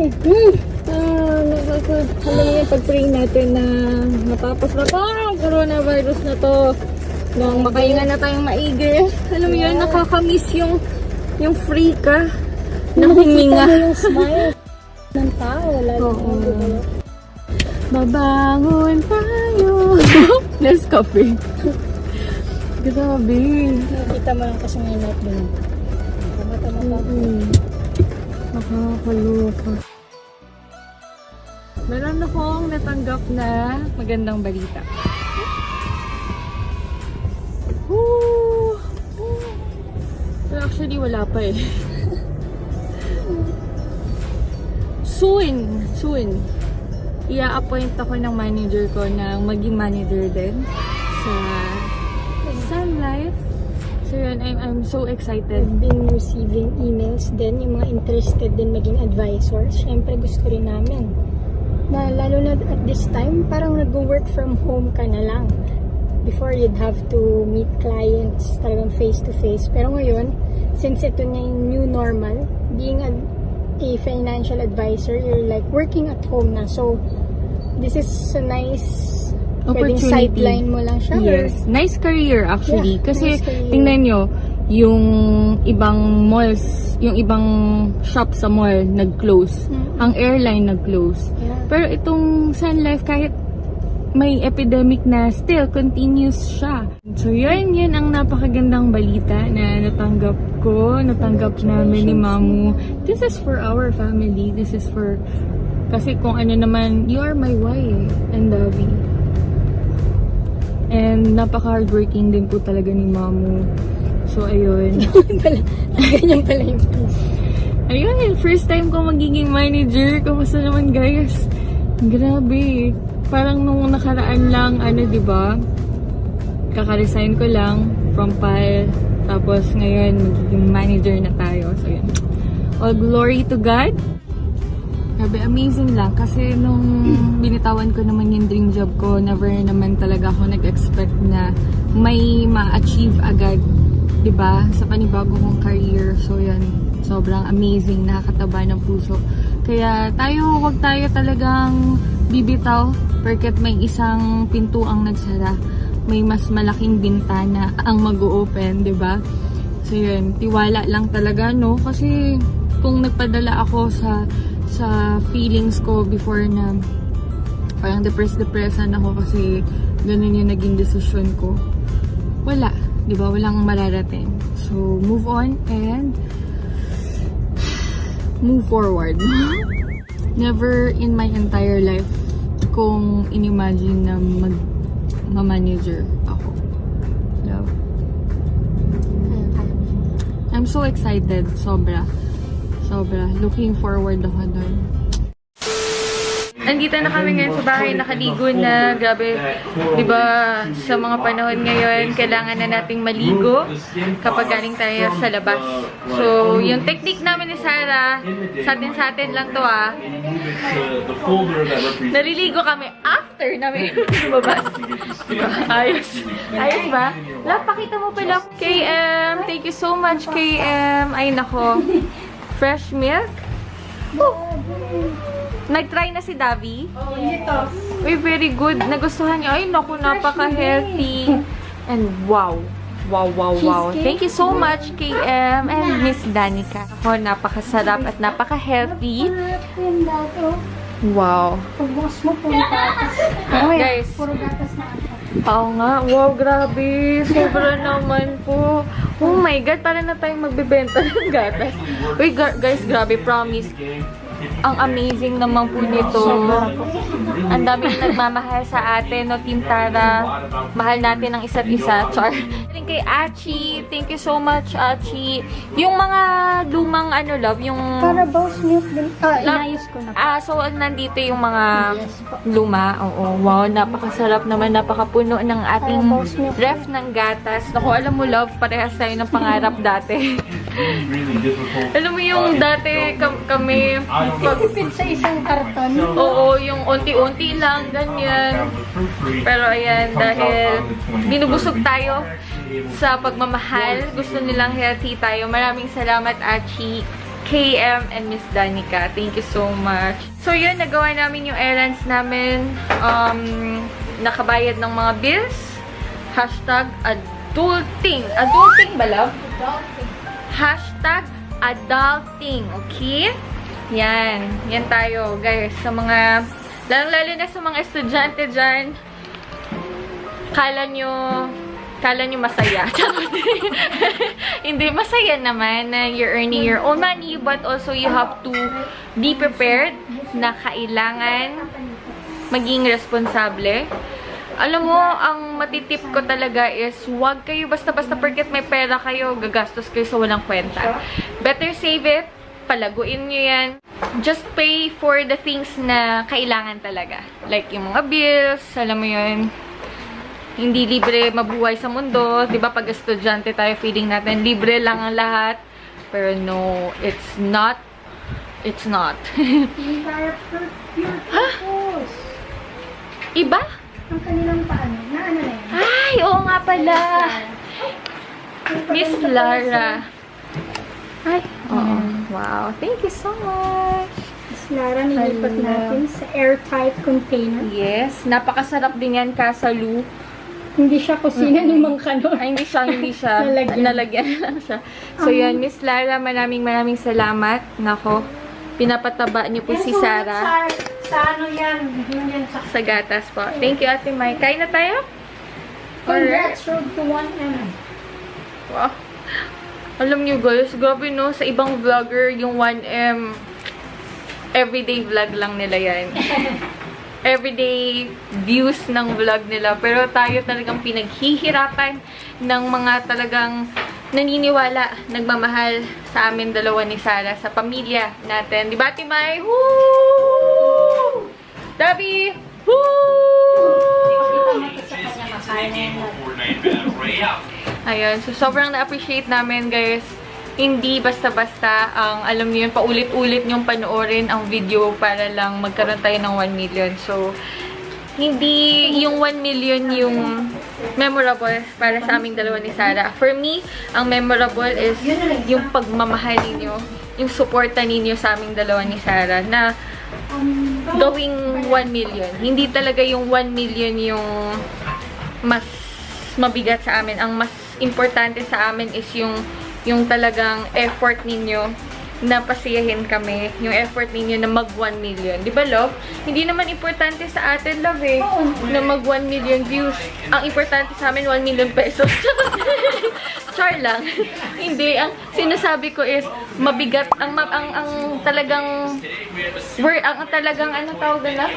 Alam niyo, pag-pray natin na matapos na to ang coronavirus na to. Nang makahinga na tayong maigi. Alam mo yun, nakakamiss yung free ka na huminga. Yung smile ng tao. Babangon tayo. Nescafe. Grabe. Nakita mo lang kasi ngayon natin doon. Tama-tama pa. Nakakaloka. Meron akong natanggap na magandang balita. Woo! Pero actually, wala pa eh. Soon. I-appoint ako ng manager ko na maging manager din sa Sun Life. So yun, I'm so excited. I've been receiving emails din, yung mga interested din maging advisors. Siyempre gusto rin namin. Na lalo na at this time, parang nag-work from home ka na lang. Before you'd have to meet clients talagang face-to-face. Pero ngayon, since ito na yung new normal, being a financial advisor, you're like working at home na. So, this is a nice pwedeng sideline mo lang siya. Yes. Nice career actually. Yeah, kasi nice career. tingnan nyo, yung ibang malls, yung ibang shop sa mall nag-close. Ang airline nag-close. Yeah. Pero itong Sun Life, kahit may epidemic na, still continuous siya. So yun ang napakagandang balita na natanggap namin ni Mamu. This is for our family. This is for, kasi kung ano naman, you are my wife and Davi. And napaka-hardworking din po talaga ni Mamu. So ayun. Ganyan pala yung Ayun, first time ko magiging manager. Kamusta naman guys? Grabe. Parang nung nakaraan lang, diba? Kaka-resign ko lang from PAL. Tapos ngayon, magiging manager na tayo. So yun. All glory to God. Grabe, amazing lang. Kasi nung binitawan ko naman yung dream job ko, never naman talaga ako nag-expect na may ma-achieve agad. Diba? Sa panibago kong career. So yan, sobrang amazing, nakakataba ng puso. Kaya wag tayo talagang bibitaw porket may isang pinto ang nagsara. May mas malaking bintana ang mag-o-open, diba? So yun, tiwala lang talaga, no? Kasi kung nagpadala ako sa feelings ko before na parang depressed-depressan ako kasi ganun yung naging desisyon ko. Wala. Diba? Walang mararating. So, move on and move forward. Never in my entire life kung inimagine na mag-manager ako. Love. I'm so excited. Sobra. Looking forward ako doon. Nandito na kami ngayon sa bahay, nakaligo na. Grabe, di ba sa mga panahon ngayon, kailangan na nating maligo kapag galing tayo sa labas. So, yung technique namin ni Sarah, sa atin lang to naliligo kami after namin lumabas. Diba? Ayos ba? Love, pakita mo pala. KM, thank you so much, KM. Ay, nako. Fresh milk. Nag-try na si Davi? Oh, ito. Uy, very good. Nagustuhan niya. Ay, naku, napaka-healthy. And wow. Thank you so much, KM and Miss Danica. Ako, napakasarap at napaka-healthy. Wow. Pag-boss mo, puro gatas. Guys. Puro gatas na ako. Oo nga. Wow, grabe. Sobra naman po. Oh my God, para na tayong magbebenta ng gatas. Uy, guys, grabe. Promise. Ang amazing naman po nito. Ang daming nagmamahal sa atin, no, Team Tara. Mahal natin ang isa't isa. Char. Kay Achi. Thank you so much, Achi. Yung mga lumang love, yung... Carabao's milk din. Inayos ko na. So, nandito yung mga luma. Oo, wow, napakasarap naman. Napakapuno ng ating ref ng gatas. Naku, alam mo, love, parehas tayo ng pangarap dati. Alam mo yung dati kami... Pipit sa isang karton. Oo, yung unti-unti lang, ganyan. Pero ayan, dahil binubusog tayo sa pagmamahal, gusto nilang healthy tayo. Maraming salamat, Achi. KM and Miss Danica. Thank you so much. So yun, nagawa namin yung errands namin. Nakabayad ng mga bills. Hashtag adulting. Adulting ba, love? Adulting. Hashtag adulting. Okay? Yan. Yan tayo, guys. Sa mga, lalo na sa mga estudyante dyan, kala nyo masaya. Hindi, masaya naman na you're earning your own money, but also you have to be prepared na kailangan maging responsable. Alam mo, ang matitip ko talaga is, huwag kayo basta-basta porket may pera kayo, gagastos kayo sa walang kwenta. Better save it, palaguin nyo yan. Just pay for the things na kailangan talaga. Like yung mga bills, alam mo yun, hindi libre mabuhay sa mundo. Diba pag estudyante tayo, feeling natin libre lang ang lahat. Pero no, it's not. It's not. Ha? Iba? Ang kanilang paano? Na ano na yan? Ay, oo nga pala. Miss Lara. Ay, oo. Wow, thank you so much. Miss Lara, nilipat natin sa airtight container. Yes, napakasarap din yan, Kasalu. Hindi siya kusina ni Mang Kanor. Ay, hindi siya. Nalagyan lang siya. So, yun, Miss Lara, maraming salamat. Nako, pinapataba niyo po si Sarah. Sa ano yan? Yan Sa gatas po. Thank you, Ate Mai. Kain na tayo? Congrats, road to 1M. Wow. Alam niyo guys, grabe no, sa ibang vlogger, yung 1M, everyday vlog lang nila yan. Everyday views ng vlog nila. Pero tayo talagang pinaghihirapan ng mga talagang naniniwala, nagmamahal sa amin dalawa ni Sarah, sa pamilya natin. Di ba, Ate Mai? Woo! Dabi! Woo! Ayun, so sobrang na-appreciate namin, guys. Hindi basta-basta ang, alam niyo yun, paulit-ulit niyong panoorin ang video para lang magkaroon tayo ng 1 million. So, hindi yung 1 million yung memorable para sa aming dalawa ni Sarah. For me, ang memorable is yung pagmamahal ninyo, yung suporta ninyo sa aming dalawa ni Sarah na gawing 1 million. Hindi talaga yung 1 million yung mas mabigat sa amin. Ang mas importante sa amin is yung talagang effort ninyo na pasiyahin kami. Yung effort ninyo na mag 1 million. Di ba, love? Hindi naman importante sa atin, love, eh, na mag 1 million views. Ang importante sa amin, 1 million pesos. Char lang. Hindi. Ang sinasabi ko is, mabigat. Ang talagang, ang talagang, ano tawag na?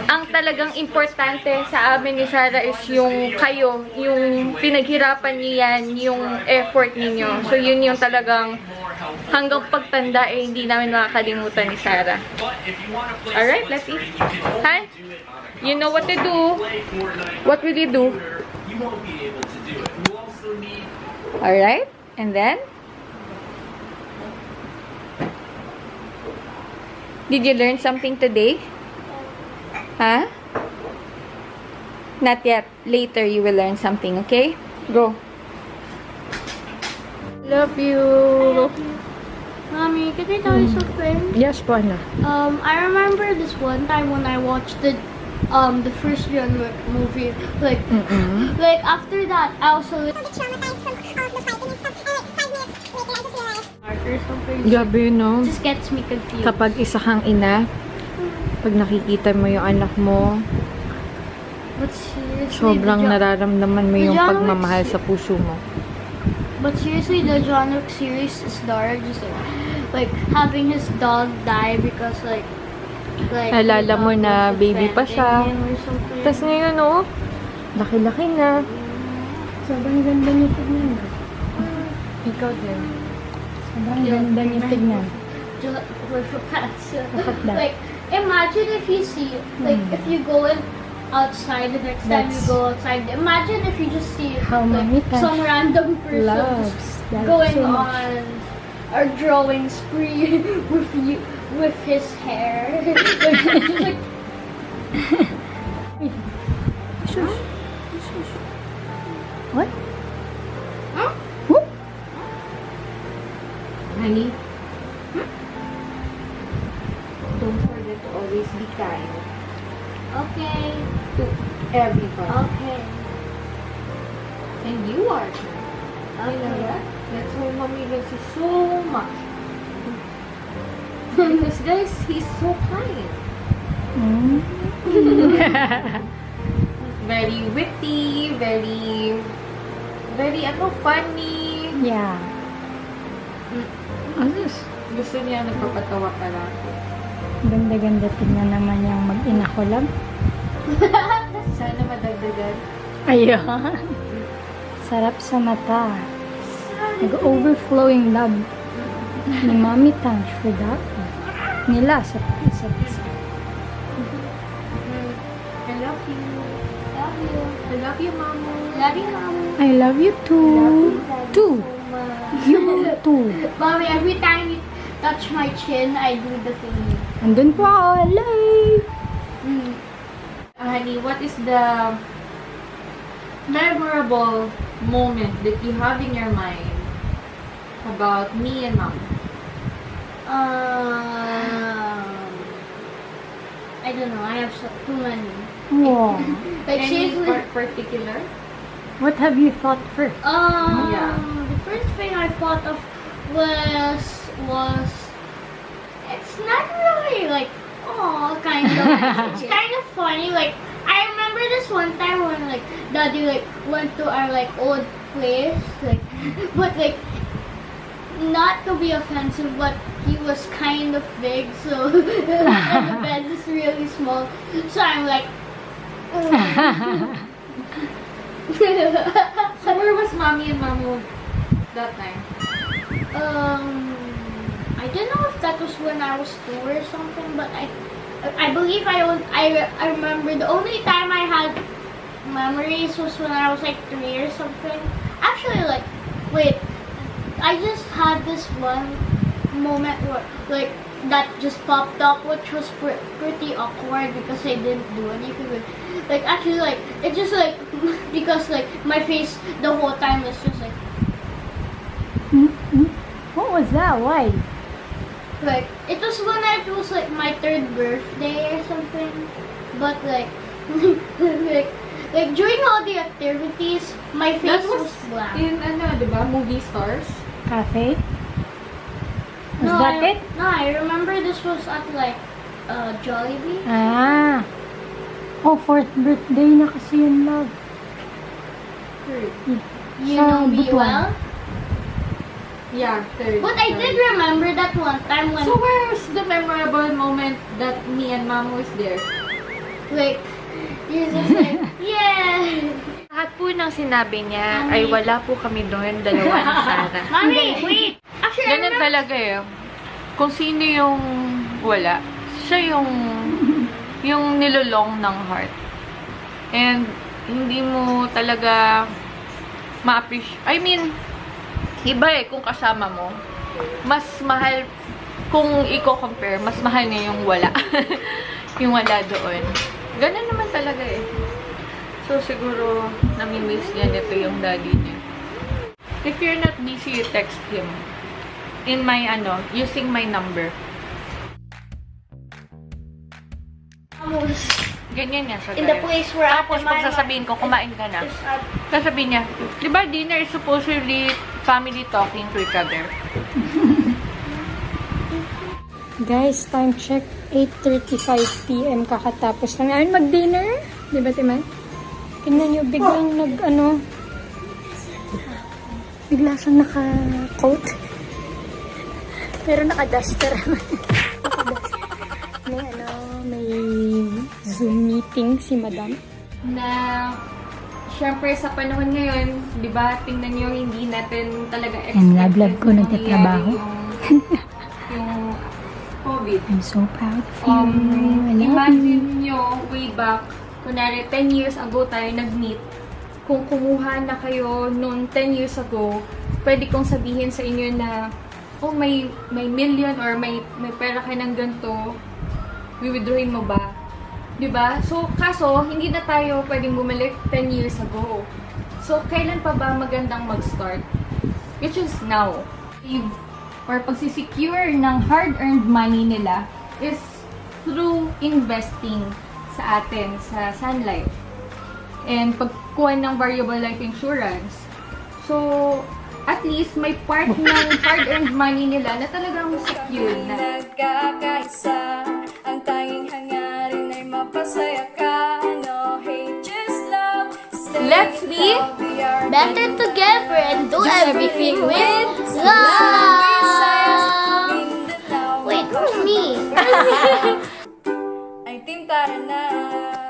Ang talagang importante sa amin ni Sarah is yung kayo, yung pinaghirapan niyo yan, yung effort ninyo. So, yun yung talagang hanggang pagtanda eh, hindi namin makakalimutan ni Sarah. Alright, let's eat. Hi? You know what to do. What will you do? Alright, and then? Did you learn something today? Huh? Not yet. Later you will learn something, okay? Go. Love you. Mommy, can I tell you something? Yes, po, Ana. I remember this one time when I watched the first John Wick movie. Like after that, I also traumatized from all the fighting and stuff. And like 5 minutes later, I just realized or something. Gabi, no? It just gets me confused. Kapag isa kang ina, pag nakikita mo yung anak mo, But seriously, sobrang nararamdaman mo yung pagmamahal sa puso mo. But seriously, the John Wick series is dark. Just like having his dog die because like Naalala mo na baby pa siya. Tapos ngayon, oh, laki-laki na. Sobrang ganda niyo tignan. Ikaw din. Sobrang ganda niyo tignan. Like, imagine if you see, like, if you go in outside the next time you go outside, imagine if you just see How many like, some random person loves just that going so much. on a drawing spree with his hair. Like, What? huh? Who? don't forget to always be kind Okay. to everybody. Okay. And you are. You know that? That's why Mommy loves you so much. Because guys, he's so kind. Very witty, very funny. Yeah. Ayos. Gusto niya nagpapatawa pala. Ganda-ganda tingnan naman yung mag-ina ko lang. Sana madagdagan. Ayun. Sarap sa mata. Nag-overflowing love ni Mommy Tanch for that. Nila sa isa't isa. I love you. Love you. I love you, Mamo. Love you, Mom. I love you too. Too. You too. Mommy, every time you touch my chin, I do the thing. Andun po ako. Live. Honey, what is the memorable moment that you have in your mind about me and Mom? I don't know. I have too many. Wow. Like Any she's particular? What have you thought first? Yeah. The first thing I thought of was it's not really like kind of it's kind of funny. Like I remember this one time when like Daddy like went to our like old place, like but like not to be offensive, but he was kind of big, so and the bed is really small. So I'm like. So where was Mommy and Mamo that time? I don't know if that was when I was 2 or something, but I believe I remember the only time I had memories was when I was like 3 or something. Actually, like, wait, I just had this one moment where, like, that just popped up, which was pretty awkward because I didn't do anything. Like, actually, like, it just like because like my face the whole time was just like. What was that? Why? Like, it was when it was like my 3rd birthday or something. But like, like during all the activities, my face That was, was blank. in diba? Movie Stars. Cafe? Was that it? No, I remember this was at like Jollibee. Ah. Oh, 4th birthday na kasi yun, love. You Sa know me Butuan. well. Yeah, 3rd. But I did remember that one time when So where's the memorable moment that me and Mamo was there? like you're just like yeah. Lahat po ng sinabi niya ay wala po kami doon, dalawa ni Sarah. Mommy, wait. Actually, I Ganun remember. talaga eh. Kung sino yung wala, siya yung nilulong ng heart. And hindi mo talaga ma-appreciate. I mean, iba eh kung kasama mo. Mas mahal, kung i-compare, mas mahal niya yung wala. Yung wala doon. Ganun naman talaga eh. So, siguro, nami-miss niya nito yung daddy niya. If you're not busy, you text him. In my, using my number. Ganyan niya siya, In the guys. place where Tapos, pag sasabihin ko, kumain ka na. Sasabihin niya, di ba dinner is supposedly family talking to each other? Guys, time check. 8:35 PM kakatapos lang namin mag-dinner. Di ba, Timan? Tingnan nyo, biglang bigla siyang naka-coat. Pero naka-duster. May Zoom meeting si Madam. Na, syempre sa panahon ngayon, di ba, tingnan nyo, hindi natin talaga expected. And love ko na nagtatrabaho. Yung COVID. I'm so proud of you. I love you. Imagine nyo, way back, kunwari 10 years ago tayo nag-meet. Kung kumuha na kayo noon 10 years ago, pwede kong sabihin sa inyo na, oh, may million or may pera ka ng ganito, withdrawin mo ba? Diba? So, kaso, hindi na tayo pwedeng bumalik 10 years ago. So, kailan pa ba magandang mag-start? Which is now. Or pagsisecure ng hard-earned money nila is through investing sa atin sa Sun Life and pagkuha ng variable life insurance. So, at least may part ng hard-earned money nila na talagang secure na. Nagkakaisa, ang tanging hangarin ay mapasaya ka. No hate, just love. Stay Let's be proud, we are better together and do everything with Mindanao. love. Wait, who's me? Ay Team Tara na.